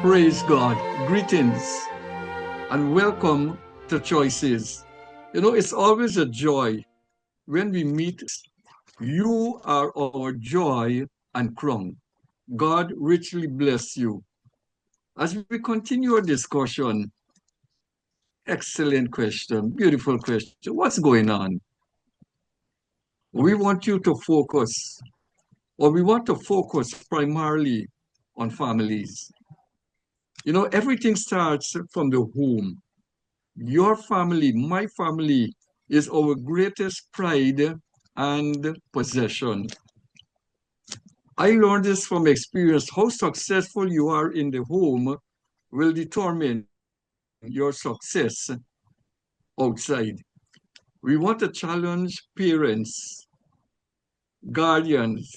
Praise God. Greetings and welcome to Choices. It's always a joy when we meet. You are our joy and crown. God richly bless you. As we continue our discussion, excellent question, beautiful question. What's going on? We want you to focus, or we want to focus primarily on families. Everything starts from the home. Your family, my family, is our greatest pride and possession. I learned this from experience. How successful you are in the home will determine your success outside. We want to challenge parents, guardians,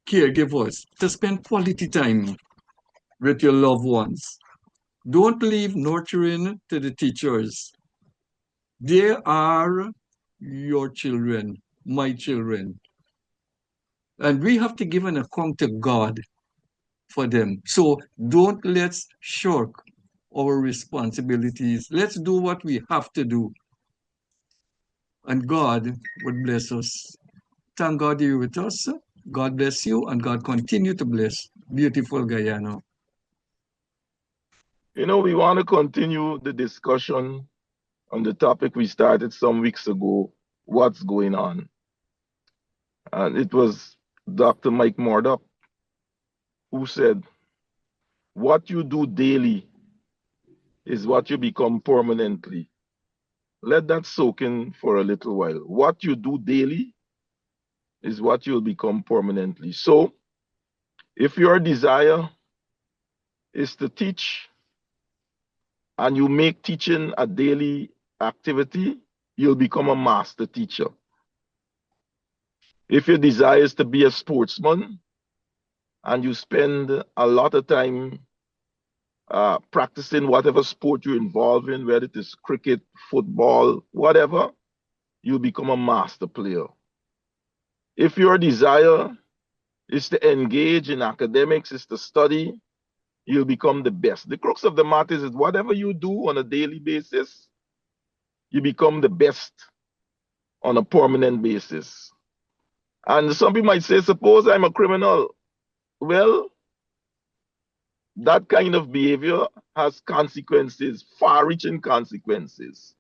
caregivers to spend quality time with your loved ones. Don't leave nurturing to the teachers. They are your children, my children. And we have to give an account to God for them. So don't let's shirk our responsibilities. Let's do what we have to do. And God would bless us. Thank God you're with us. God bless you and God continue to bless beautiful Guyana. We want to continue the discussion on the topic we started some weeks ago, what's going on. And it was Dr. Mike Murdoch who said, what you do daily is what you become permanently. Let that soak in for a little while. What you do daily is what you'll become permanently. So, if your desire is to teach and you make teaching a daily activity, you'll become a master teacher. If your desire is to be a sportsman and you spend a lot of time practicing whatever sport you're involved in, whether it is cricket, football, whatever, you'll become a master player. If your desire is to engage in academics, is to study, you'll become the best. The crux of the matter is whatever you do on a daily basis, you become the best on a permanent basis. And some people might say, suppose I'm a criminal. Well, that kind of behavior has consequences, far-reaching consequences.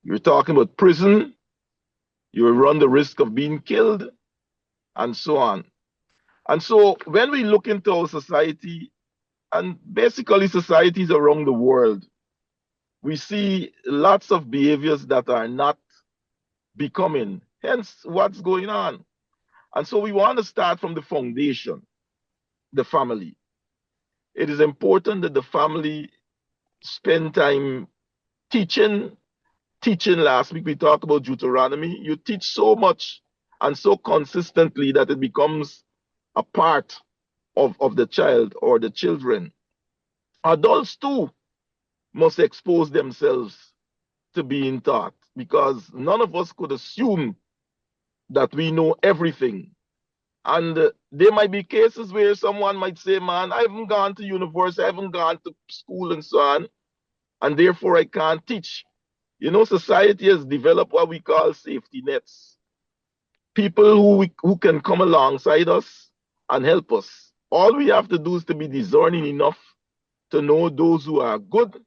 You're talking about prison, you run the risk of being killed, and so on. And so when we look into our society, and basically societies around the world, we see lots of behaviors that are not becoming, hence what's going on. And so we want to start from the foundation, the family. It is important that the family spend time teaching. Last week we talked about Deuteronomy. You teach so much and so consistently that it becomes a part of the child or the children. Adults too must expose themselves to being taught because none of us could assume that we know everything. And there might be cases where someone might say, man, I haven't gone to university, I haven't gone to school and so on, and therefore I can't teach. Society has developed what we call safety nets. People who can come alongside us and help us. All we have to do is to be discerning enough to know those who are good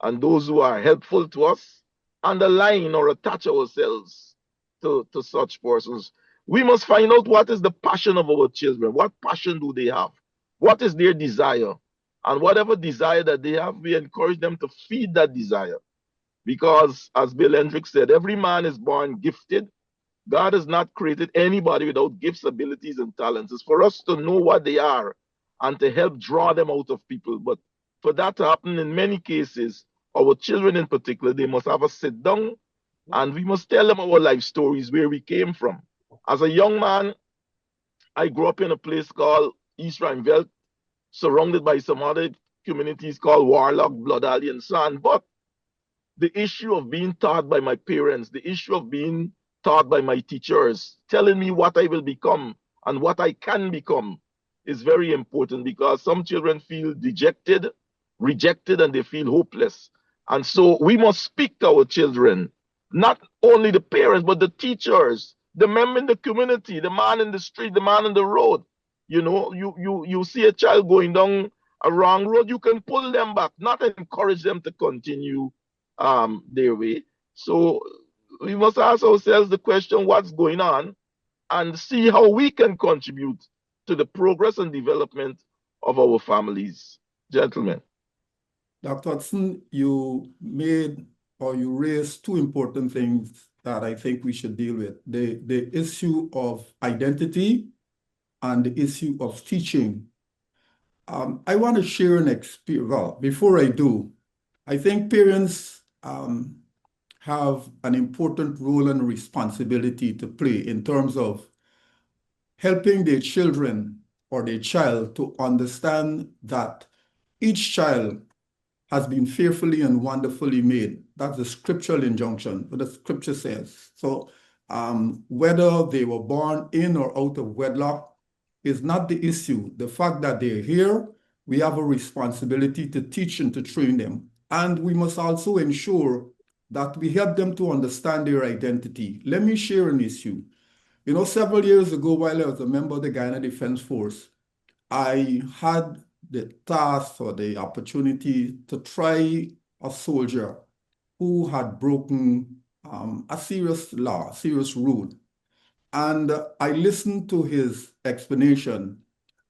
and those who are helpful to us, and align or attach ourselves to such persons. We must find out what is the passion of our children. What passion do they have? What is their desire? And whatever desire that they have, we encourage them to feed that desire. Because, as Bill Hendricks said, every man is born gifted. God has not created anybody without gifts, abilities, and talents. It's for us to know what they are and to help draw them out of people. But for that to happen, in many cases, our children in particular, they must have us sit down and we must tell them our life stories, where we came from. As a young man, I grew up in a place called East Rhineveld, surrounded by some other communities called Warlock, Blood Alley, and so on. But the issue of being taught by my parents, the issue of being taught by my teachers, telling me what I will become and what I can become, is very important because some children feel dejected, rejected, and they feel hopeless. And so we must speak to our children, not only the parents, but the teachers, the member in the community, the man in the street, the man on the road. You see a child going down a wrong road, you can pull them back, not encourage them to continue their way. So we must ask ourselves the question, what's going on, and see how we can contribute to the progress and development of our families. Gentlemen. Dr. Hudson, you raised two important things that I think we should deal with. The issue of identity and the issue of teaching. I want to share an experience. Well, before I do, I think parents have an important role and responsibility to play in terms of helping their children or their child to understand that each child has been fearfully and wonderfully made. That's the scriptural injunction, what the scripture says. So whether they were born in or out of wedlock is not the issue. The fact that they're here, we have a responsibility to teach and to train them. And we must also ensure that we help them to understand their identity. Let me share an issue. Several years ago, while I was a member of the Guyana Defense Force, I had the task or the opportunity to try a soldier who had broken a serious law, serious rule. And I listened to his explanation,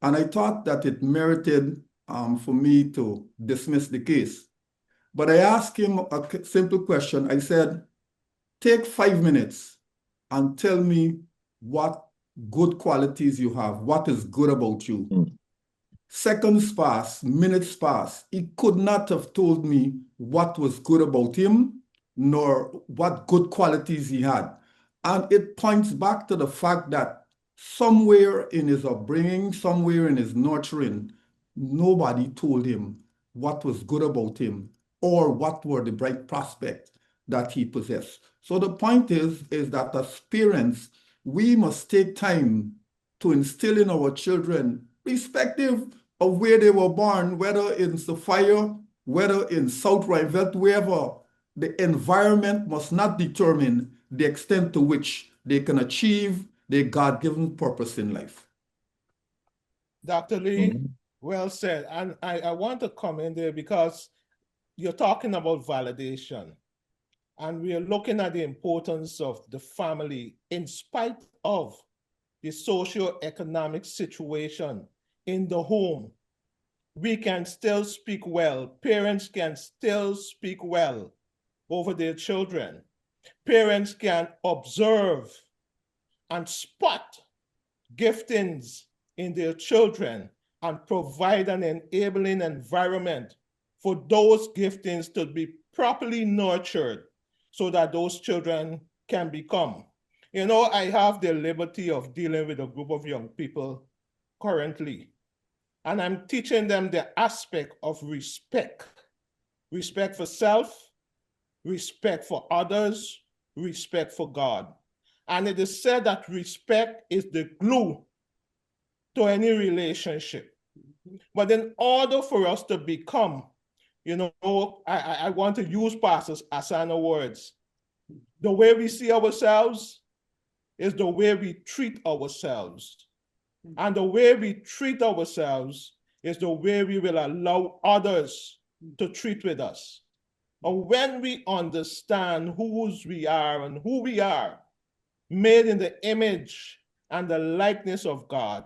and I thought that it merited for me to dismiss the case. But I asked him a simple question. I said, take 5 minutes and tell me what good qualities you have, what is good about you. Seconds passed, minutes passed. He could not have told me what was good about him, nor what good qualities he had. And it points back to the fact that somewhere in his upbringing, somewhere in his nurturing, nobody told him what was good about him or what were the bright prospects that he possessed. So the point is that as parents, we must take time to instill in our children, irrespective of where they were born, whether in Sophia, whether in South Rhineveld, wherever, the environment must not determine the extent to which they can achieve their God-given purpose in life. Dr. Lee, well said. And I want to come in there because you're talking about validation. And we are looking at the importance of the family in spite of the socio-economic situation in the home. We can still speak well. Parents can still speak well over their children. Parents can observe and spot giftings in their children and provide an enabling environment for those giftings to be properly nurtured so that those children can become. I have the liberty of dealing with a group of young people currently, and I'm teaching them the aspect of respect. Respect for self, respect for others, respect for God. And it is said that respect is the glue to any relationship. But in order for us to become, I want to use Pastor Asana words. The way we see ourselves is the way we treat ourselves. And the way we treat ourselves is the way we will allow others to treat with us. And when we understand whose we are and who we are, made in the image and the likeness of God,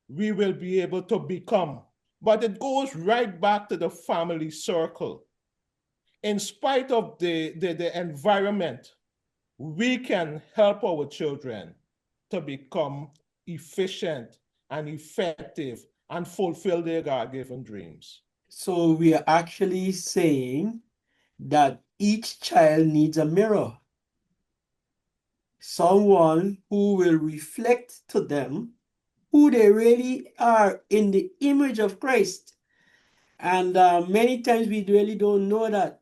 we will be able to become. But it goes right back to the family circle. In spite of the environment, we can help our children to become efficient and effective and fulfill their God-given dreams. So we are actually saying that each child needs a mirror, someone who will reflect to them who they really are in the image of Christ. And many times we really don't know that.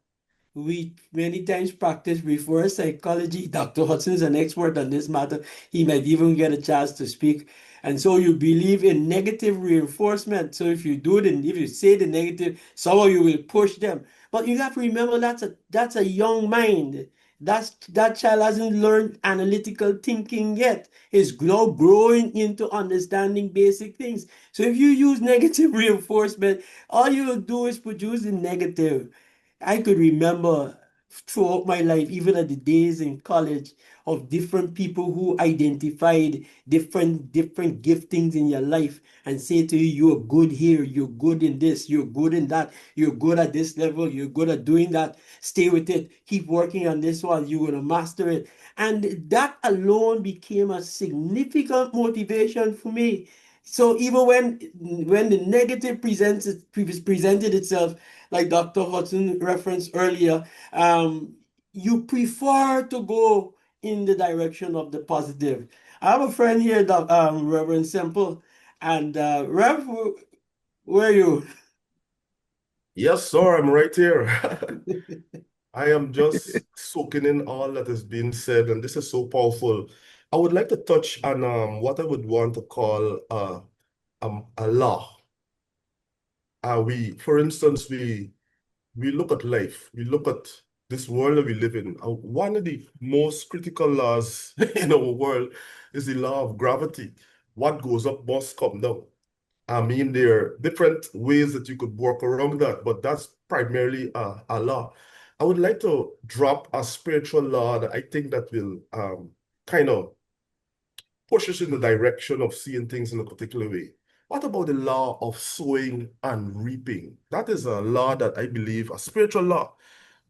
we many times practice reverse psychology. Dr. Hudson is an expert on this matter. He might even get a chance to speak. And so you believe in negative reinforcement. So if you do it, and if you say the negative, somehow you will push them. But you have to remember that's a young mind. That child hasn't learned analytical thinking yet. Is now growing into understanding basic things. So if you use negative reinforcement, all you will do is produce the negative. I could remember throughout my life, even at the days in college, of different people who identified different giftings in your life and say to you, you're good here, you're good in this, you're good in that, you're good at this level, you're good at doing that. Stay with it, keep working on this one, you're gonna master it. And that alone became a significant motivation for me. So even when the negative presented itself, like Dr. Hudson referenced earlier, you prefer to go in the direction of the positive. I have a friend here, Reverend Simple, and Rev, where are you? Yes, sir, I'm right here. I am just soaking in all that is being said, and this is so powerful. I would like to touch on what I would want to call a law. For instance, we look at life, we look at this world that we live in. One of the most critical laws in our world is the law of gravity. What goes up must come down. I mean, there are different ways that you could work around that, but that's primarily a law. I would like to drop a spiritual law that I think that will kind of push us in the direction of seeing things in a particular way. What about the law of sowing and reaping? That is a law that I believe, a spiritual law,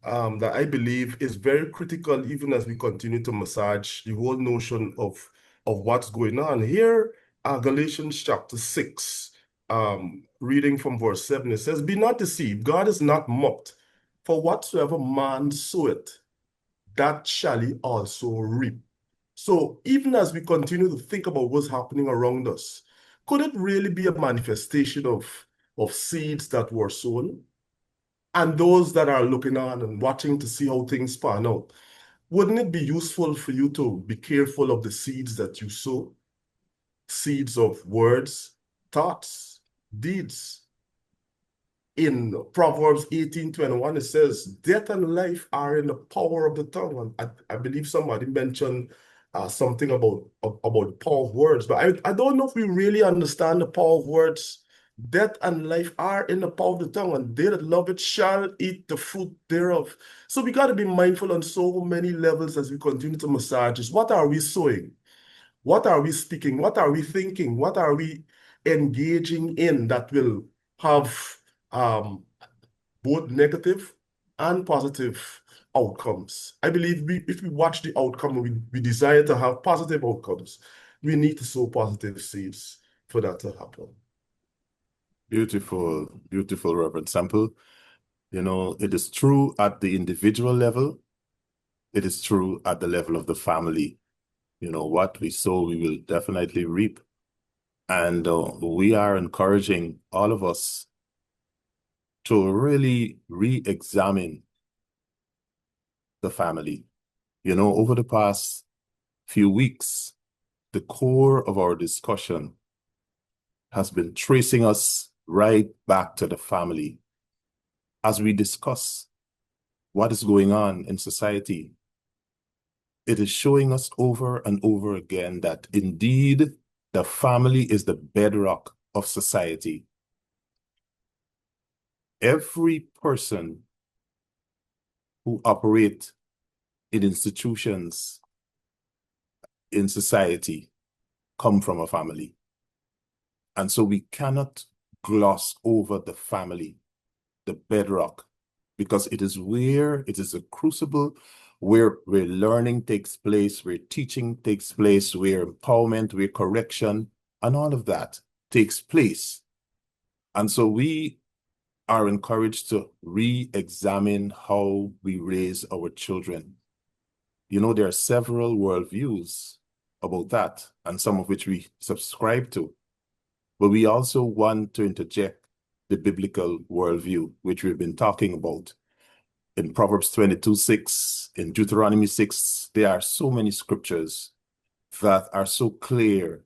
that I believe is very critical even as we continue to massage the whole notion of what's going on. Here, Galatians chapter 6, reading from verse 7, it says, "Be not deceived, God is not mocked. For whatsoever man soweth, that shall he also reap." So even as we continue to think about what's happening around us, could it really be a manifestation of seeds that were sown? And those that are looking on and watching to see how things pan out, wouldn't it be useful for you to be careful of the seeds that you sow? Seeds of words, thoughts, deeds. In Proverbs 18:21, it says, "Death and life are in the power of the tongue." And I believe somebody mentioned something about the power of words, but I don't know if we really understand the power of words. Death and life are in the power of the tongue, and they that love it shall eat the fruit thereof. So we got to be mindful on so many levels as we continue to massage this. What are we sowing? What are we speaking? What are we thinking? What are we engaging in that will have um, both negative and positive outcomes? I believe if we watch the outcome and we desire to have positive outcomes, we need to sow positive seeds for that to happen. Beautiful, beautiful, Reverend Sample. You know, it is true at the individual level. It is true at the level of the family. You know, what we sow, we will definitely reap. And we are encouraging all of us to really re-examine the family. You know, over the past few weeks, the core of our discussion has been tracing us right back to the family. As we discuss what is going on in society, it is showing us over and over again that indeed the family is the bedrock of society. Every person who operate in institutions in society come from a family. And so we cannot gloss over the family, the bedrock, because it is a crucible where learning takes place, where teaching takes place, where empowerment, where correction, and all of that takes place. And so we are encouraged to re-examine how we raise our children. You know, there are several worldviews about that, and some of which we subscribe to. But we also want to interject the biblical worldview, which we've been talking about. in Proverbs 22:6, in Deuteronomy 6, there are so many scriptures that are so clear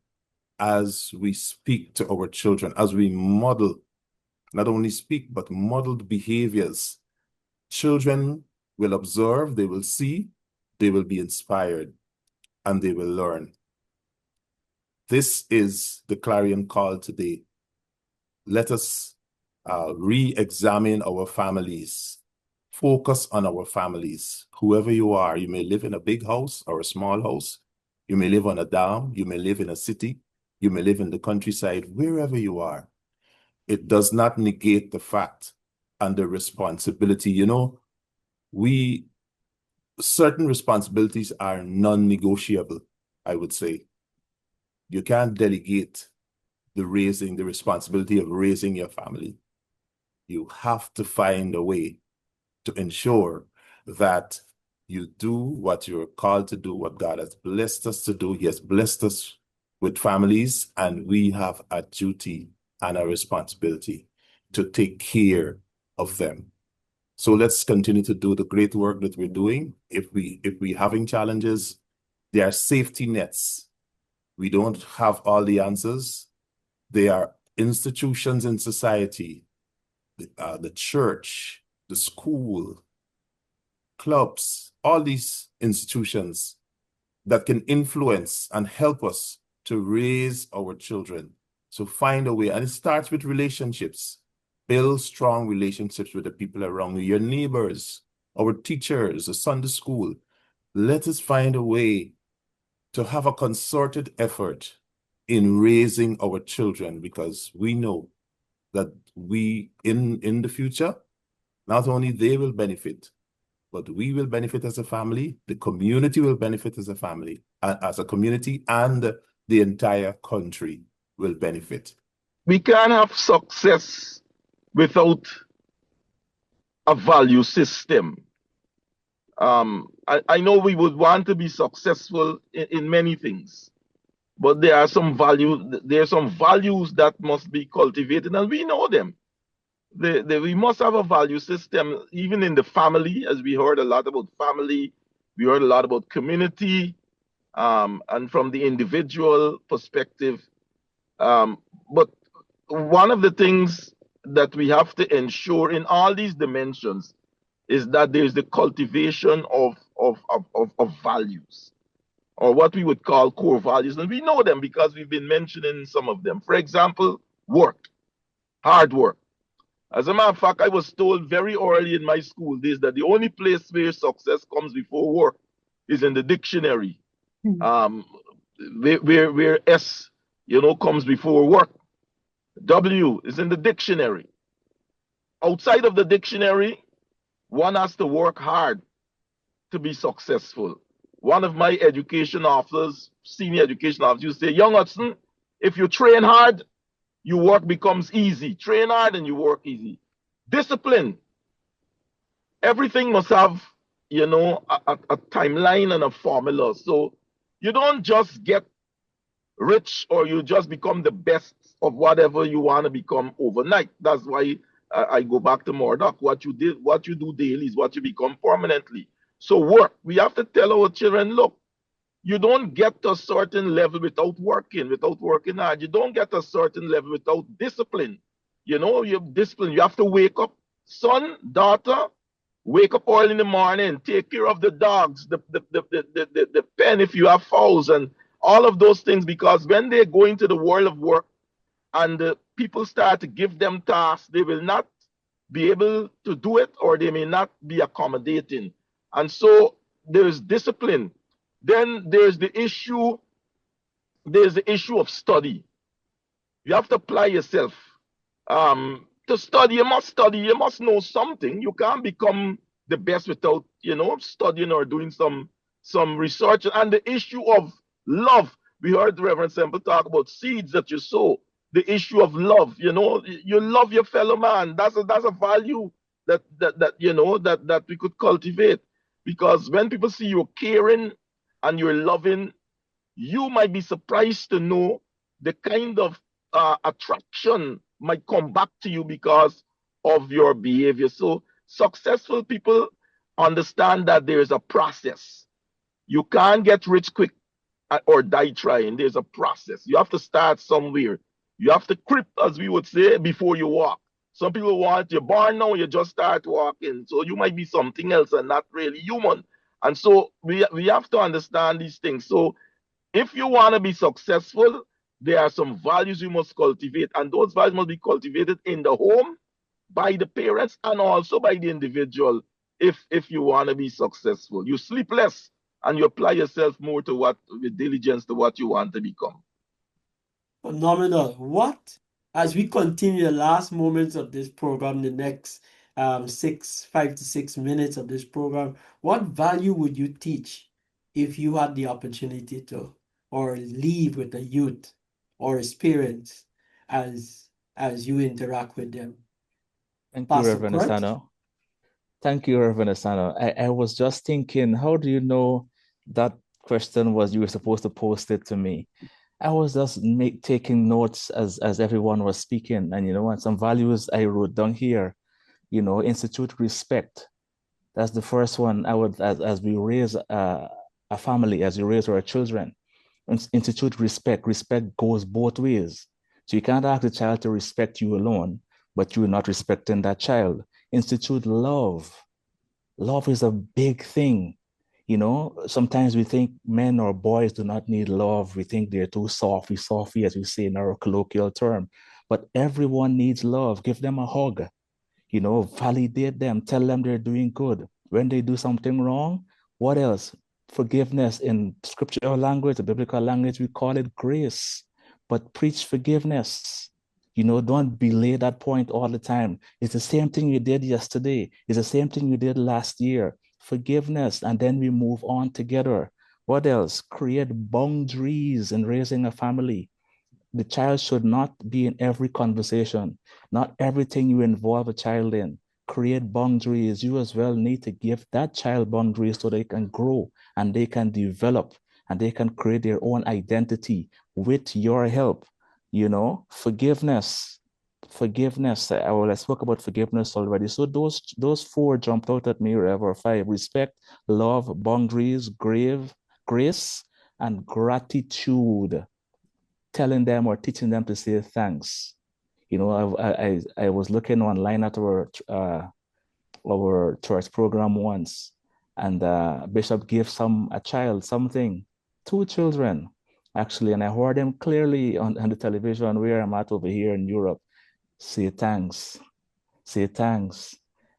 as we speak to our children, as we model, not only speak, but modeled behaviors. Children will observe, they will see, they will be inspired, and they will learn. This is the clarion call today. Let us re-examine our families. Focus on our families. Whoever you are, you may live in a big house or a small house. You may live on a dam. You may live in a city. You may live in the countryside, wherever you are. It does not negate the fact and the responsibility. You know, certain responsibilities are non-negotiable, I would say. You can't delegate the responsibility of raising your family. You have to find a way to ensure that you do what you're called to do, what God has blessed us to do. He has blessed us with families, and we have a duty and a responsibility to take care of them. So let's continue to do the great work that we're doing. If we're having challenges, there are safety nets. We don't have all the answers. There are institutions in society, the church, the school, clubs, all these institutions that can influence and help us to raise our children. So find a way, and it starts with relationships. Build strong relationships with the people around you, your neighbors, our teachers, the Sunday school. Let us find a way to have a concerted effort in raising our children, because we know that in the future, not only they will benefit, but we will benefit as a family, the community will benefit as a family, as a community, and the entire country will benefit. We can't have success without a value system. I know we would want to be successful in many things, but there are some values that must be cultivated, and we know them. We must have a value system, even in the family, as we heard a lot about family, we heard a lot about community, and from the individual perspective. But one of the things that we have to ensure in all these dimensions is that there's the cultivation of values, or what we would call core values. And we know them because we've been mentioning some of them. For example, work, hard work. As a matter of fact, I was told very early in my school days that the only place where success comes before work is in the dictionary. Where S, comes before work. W is in the dictionary. Outside of the dictionary, one has to work hard to be successful. One of my education officers, senior education officers, used to say, "Young Hudson, if you train hard, your work becomes easy. Train hard and you work easy." Discipline. Everything must have, a timeline and a formula. So you don't just get rich or you just become the best of whatever you want to become overnight. That's why I go back to Murdoch. What you do daily is what you become permanently. So work. We have to tell our children, look, you don't get to a certain level without working hard. You don't get to a certain level without discipline. You discipline. You have to wake up, son, daughter, wake up early in the morning, take care of the dogs, the pen if you have fowls, and all of those things, because when they go into the world of work and people start to give them tasks, they will not be able to do it, or they may not be accommodating. And so there's discipline. Then there's the issue of study. You have to apply yourself. To study, you must know something. You can't become the best without, studying or doing some research. And the issue of love. We heard Reverend Semple talk about seeds that you sow. The issue of love, you love your fellow man. That's a value that we could cultivate. Because when people see you're caring and you're loving, you might be surprised to know the kind of attraction might come back to you because of your behavior. So successful people understand that there is a process. You can't get rich quick or die trying. There's a process. You have to start somewhere. You have to creep, as we would say, before you walk. Some people want you're born now, you just start walking. So you might be something else and not really human. And so we have to understand these things. So if you want to be successful, there are some values you must cultivate, and those values must be cultivated in the home by the parents and also by the individual. If you want to be successful, you sleep less and you apply yourself more to what with diligence to what you want to become. Phenomenal. What, as we continue the last moments of this program, the next 5 to 6 minutes of this program, what value would you teach if you had the opportunity to, or leave with a youth or experience as you interact with them? Thank you, Pastor Reverend Kurt? Asano. Thank you, Reverend Asano. I was just thinking, how do you know that question was you were supposed to post it to me? I was just taking notes as everyone was speaking, and and some values I wrote down here. Institute respect. That's the first one. I would, as we raise a family, as we raise our children, institute respect. Respect goes both ways. So you can't ask the child to respect you alone, but you're not respecting that child. Institute love. Love is a big thing. Sometimes we think men or boys do not need love. We think they're too softy, as we say in our colloquial term. But everyone needs love. Give them a hug. Validate them. Tell them they're doing good. When they do something wrong, what else? Forgiveness in scriptural language, the biblical language, we call it grace. But preach forgiveness. Don't belay that point all the time. It's the same thing you did yesterday. It's the same thing you did last year. Forgiveness, and then we move on together. What else? Create boundaries in raising a family. The child should not be in every conversation, not everything you involve a child in. Create boundaries. You as well need to give that child boundaries so they can grow and they can develop and they can create their own identity with your help. Forgiveness. Forgiveness. I spoke about forgiveness already. So those four jumped out at me, or five: respect, love, boundaries, grace, and gratitude. Telling them or teaching them to say thanks. I was looking online at our church program once, and Bishop gave a child something, two children actually, and I heard them clearly on the television where I'm at over here in Europe. Say thanks, say thanks.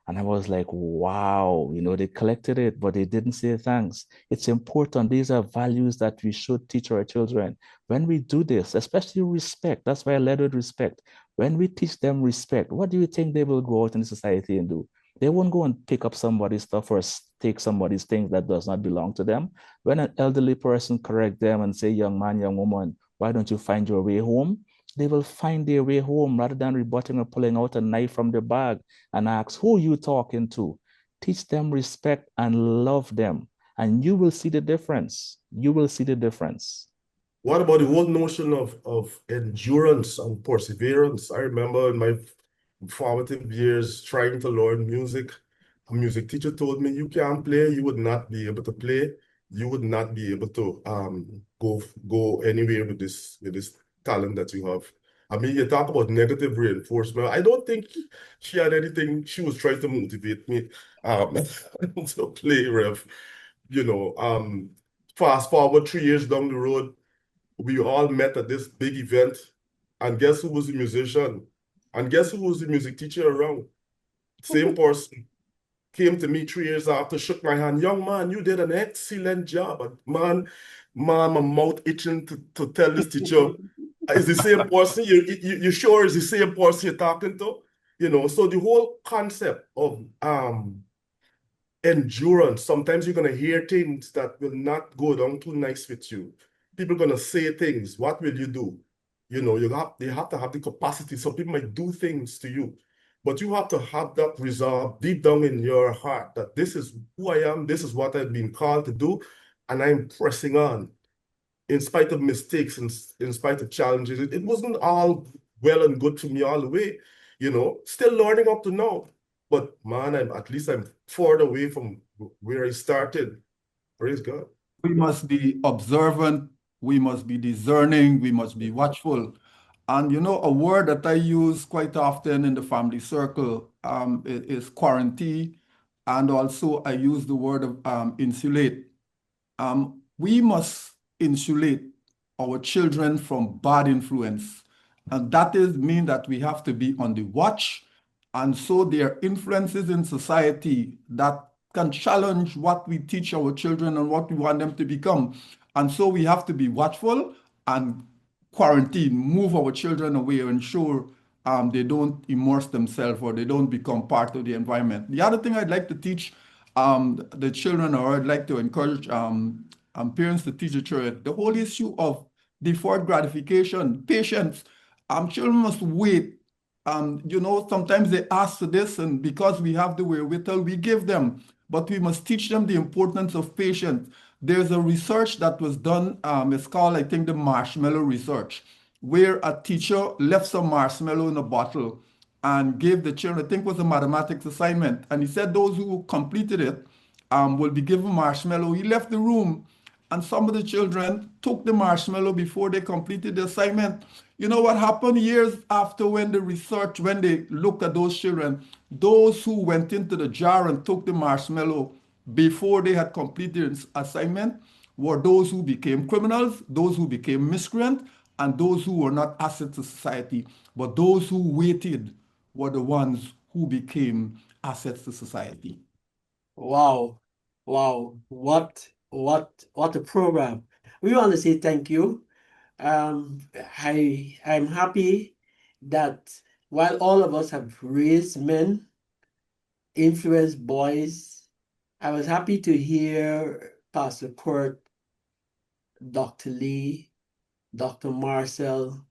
And I was like, wow, they collected it, but they didn't say thanks. It's important. These are values that we should teach our children. When we do this, especially respect, that's why I led with respect. When we teach them respect, what do you think they will go out in society and do? They won't go and pick up somebody's stuff or take somebody's things that does not belong to them. When an elderly person correct them and say, young man, young woman, why don't you find your way home? They will find their way home rather than rebutting or pulling out a knife from their bag and ask, who are you talking to? Teach them respect and love them, and you will see the difference. You will see the difference. What about the whole notion of endurance and perseverance? I remember in my formative years trying to learn music, a music teacher told me, you can't play, you would not be able to play, you would not be able to go anywhere with this talent that you have. I mean, you talk about negative reinforcement. I don't think she had anything. She was trying to motivate me to play, Rev. Fast forward 3 years down the road, we all met at this big event, and guess who was the musician? And guess who was the music teacher around? Same person came to me 3 years after, shook my hand. Young man, you did an excellent job. But man, my mouth itching to tell this teacher, is the same person? You sure is the same person you're talking to? So the whole concept of endurance, sometimes you're going to hear things that will not go down too nice with you. People are going to say things. What will you do? They have to have the capacity. Some people might do things to you, but you have to have that resolve deep down in your heart that this is who I am, this is what I've been called to do, and I'm pressing on in spite of mistakes and in spite of challenges. It wasn't all well and good for me all the way, still learning up to now. But man, at least I'm far away from where I started. Praise God. We must be observant, we must be discerning, we must be watchful. And a word that I use quite often in the family circle is quarantine. And also I use the word of insulate. We must insulate our children from bad influence. And that is mean that we have to be on the watch. And so there are influences in society that can challenge what we teach our children and what we want them to become. And so we have to be watchful and quarantine, move our children away, ensure they don't immerse themselves or they don't become part of the environment. The other thing I'd like to teach the children, or I'd like to encourage parents to teach the children, the whole issue of deferred gratification, patience. Children must wait. Sometimes they ask for this, and because we have the wherewithal, we give them. But we must teach them the importance of patience. There's a research that was done, it's called, I think, the marshmallow research, where a teacher left some marshmallow in a bottle and gave the children, I think it was a mathematics assignment. And he said those who completed it will be given marshmallow. He left the room, and some of the children took the marshmallow before they completed the assignment. You know what happened years after when they looked at those children, those who went into the jar and took the marshmallow before they had completed the assignment were those who became criminals, those who became miscreants, and those who were not assets to society. But those who waited were the ones who became assets to society. Wow. Wow. What a program. We want to say thank you. I'm happy that while all of us have raised men, influenced boys, I was happy to hear Pastor Kurt, Dr. Lee, Dr. Marcel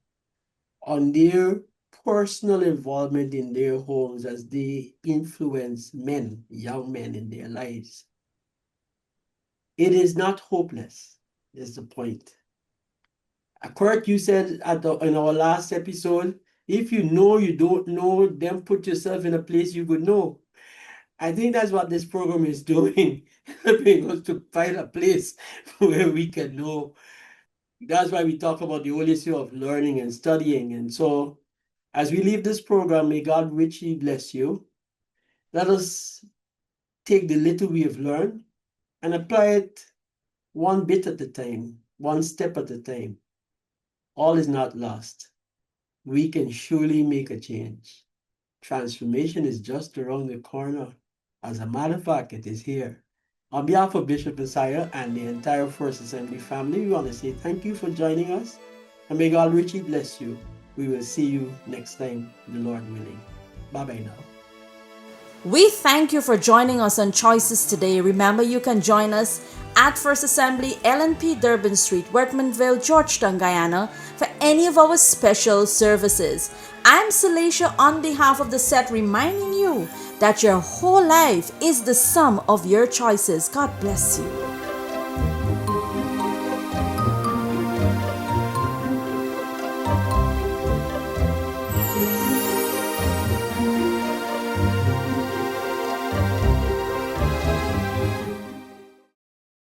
on their personal involvement in their homes as they influence men, young men in their lives. It is not hopeless, is the point. Kurt, you said in our last episode, if you know you don't know, then put yourself in a place you could know. I think that's what this program is doing, helping us to find a place where we can know. That's why we talk about the whole issue of learning and studying. And so as we leave this program, may God richly bless you. Let us take the little we have learned and apply it one bit at a time, one step at a time. All is not lost. We can surely make a change. Transformation is just around the corner. As a matter of fact, it is here. On behalf of Bishop Messiah and the entire First Assembly family, we want to say thank you for joining us, and may God richly bless you. We will see you next time, the Lord willing. Bye-bye now. We thank you for joining us on Choices today. Remember, you can join us at First Assembly, LNP Durban Street, Workmanville, Georgetown, Guyana, for any of our special services. I'm Celacia on behalf of the set, reminding you that your whole life is the sum of your choices. God bless you.